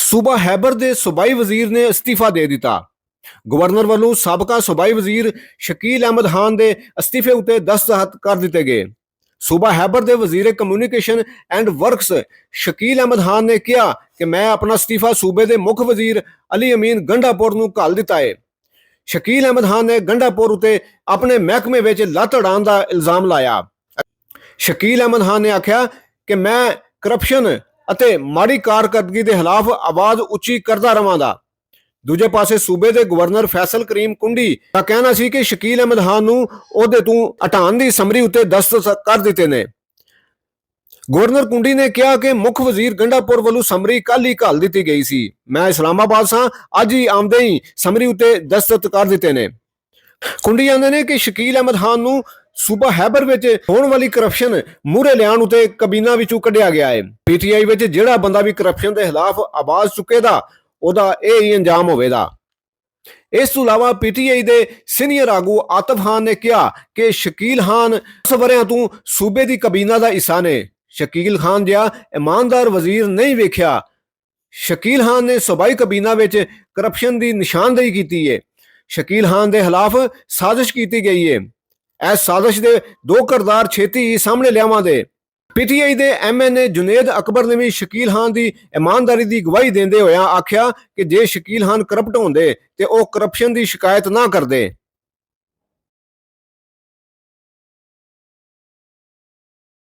ਸੂਬਾ ਹੈਬਰ ਦੇ ਸੂਬਾਈ ਵਜ਼ੀਰ ਨੇ ਅਸਤੀਫਾ ਦੇ ਦਿੱਤਾ। ਗਵਰਨਰ ਵੱਲੋਂ ਸਾਬਕਾ ਸੂਬਾਈ ਵਜ਼ੀਰ ਸ਼ਕੀਲ ਅਹਿਮਦ ਖਾਨ ਦੇ ਅਸਤੀਫੇ ਉੱਤੇ ਦਸਤਖਤ ਕਰ ਦਿੱਤੇ ਗਏ। ਸੂਬਾ ਹੈਬਰ ਦੇ ਵਜ਼ੀਰ communication and works Shakeel Ahmad Khan ਨੇ ਕਿਹਾ ਕਿ ਮੈਂ ਆਪਣਾ ਅਸਤੀਫਾ ਸੂਬੇ ਦੇ ਮੁੱਖ ਵਜ਼ੀਰ ਅਲੀ ਅਮੀਨ ਗੰਡਾਪੁਰ ਨੂੰ ਘੱਲ ਦਿੱਤਾ ਹੈ। ਸ਼ਕੀਲ ਅਹਿਮਦ ਖਾਨ ਨੇ ਗੰਡਾਪੁਰ ਉੱਤੇ ਆਪਣੇ ਮਹਿਕਮੇ ਵਿੱਚ ਲੱਤ ਅੜਾਉਣ ਦਾ ਇਲਜ਼ਾਮ ਲਾਇਆ। ਸ਼ਕੀਲ ਅਹਿਮਦ ਖਾਨ ਨੇ ਆਖਿਆ ਕਿ ਮੈਂ ਕਰਪਸ਼ਨ ਅਤੇ ਮਾੜੀ ਕਾਰਕਰਦਗੀ ਦੇ ਖਿਲਾਫ ਆਵਾਜ਼ ਉੱਚੀ ਕਰਦਾ ਰਵਾਂਗਾ। ਦੂਜੇ ਪਾਸੇ ਸੂਬੇ ਦੇ ਗਵਰਨਰ ਫੈਸਲ ਕਰੀਮ ਕੁੰਡੀ ਦਾ ਕਹਿਣਾ ਸੀ ਕਿ ਸ਼ਕੀਲ ਅਹਿਮਦ ਖਾਨ ਨੂੰ ਅਹੁਦੇ ਤੋਂ ਹਟਾਉਣ ਦੀ ਸਮਰੀ ਉੱਤੇ ਦਸਤਖਤ ਕਰ ਦਿੱਤੇ ਨੇ। ਗਵਰਨਰ ਕੁੰਡੀ ਨੇ ਕਿਹਾ ਕਿ ਮੁੱਖ ਵਜ਼ੀਰ ਗੰਡਾਪੁਰ ਵੱਲੋਂ ਸਮਰੀ ਕੱਲ ਹੀ ਘੱਲ ਦਿੱਤੀ ਗਈ ਸੀ। ਮੈਂ ਇਸਲਾਮਾਬਾਦ ਸਾਂ, ਅੱਜ ਹੀ ਆਮਦੇ ਹੀ ਸਮਰੀ ਉੱਤੇ ਦਸਤਖਤ ਕਰ ਦਿੱਤੇ ਨੇ। ਕੁੰਡੀ ਕਹਿੰਦੇ ਨੇ ਕਿ ਸ਼ਕੀਲ ਅਹਿਮਦ ਖਾਨ ਨੂੰ ਸੂਬਾ ਹੈਬਰ ਵਿੱਚ ਹੋਣ ਵਾਲੀ ਕਰਪਸ਼ਨ ਮੂਹਰੇ ਲਿਆਉਣ ਉਤੇ ਕਬੀਨਾ ਵਿੱਚੋਂ ਕੱਢਿਆ ਗਿਆ ਹੈ। ਪੀਟੀਆਈ ਵਿੱਚ ਜਿਹੜਾ ਬੰਦਾ ਵੀ ਕਰਪਸ਼ਨ ਦੇ ਖਿਲਾਫ ਆਵਾਜ਼ ਚੁੱਕੇਗਾ ਉਹਦਾ ਇਹ ਹੀ ਅੰਜਾਮ ਹੋਵੇਗਾ। ਇਸ ਤੋਂ ਇਲਾਵਾ ਪੀਟੀਆਈ ਦੇ ਸੀਨੀਅਰ ਆਗੂ ਆਤਫ ਖਾਨ ਨੇ ਕਿਹਾ ਕਿ ਸ਼ਕੀਲ ਖਾਨ 10 ਵਰ੍ਹਿਆਂ ਤੋਂ ਸੂਬੇ ਦੀ ਕਬੀਨਾ ਦਾ ਹਿੱਸਾ ਨੇ। ਸ਼ਕੀਲ ਖਾਨ ਜਿਹਾ ਇਮਾਨਦਾਰ ਵਜ਼ੀਰ ਨਹੀਂ ਵੇਖਿਆ। ਸ਼ਕੀਲ ਖਾਨ ਨੇ ਸੂਬਾਈ ਕਬੀਨਾ ਵਿੱਚ ਕਰਪਸ਼ਨ ਦੀ ਨਿਸ਼ਾਨਦੇਹੀ ਕੀਤੀ ਹੈ। ਸ਼ਕੀਲ ਖਾਨ ਦੇ ਖਿਲਾਫ ਸਾਜ਼ਿਸ਼ ਕੀਤੀ ਗਈ ਹੈ। ਇਸ ਸਾਜ਼ਿਸ਼ ਦੇ 2 ਕਿਰਦਾਰ ਛੇਤੀ ਹੀ ਸਾਹਮਣੇ ਲਿਆਵਾਂਗੇ। ਪੀਟੀਆਈ ਦੇ ਐਮਐਨਏ ਜੁਨੇਦ ਅਕਬਰ ਨੇ ਵੀ ਸ਼ਕੀਲ ਖਾਨ ਦੀ ਇਮਾਨਦਾਰੀ ਦੀ ਗਵਾਹੀ ਦਿੰਦੇ ਹੋਇਆ ਆਖਿਆ ਕਿ ਜੇ ਸ਼ਕੀਲ ਖਾਨ ਕਰਪਟ ਹੁੰਦੇ ਤੇ ਉਹ ਕਰਪਸ਼ਨ ਦੀ ਸ਼ਿਕਾਇਤ ਨਾ ਕਰਦੇ।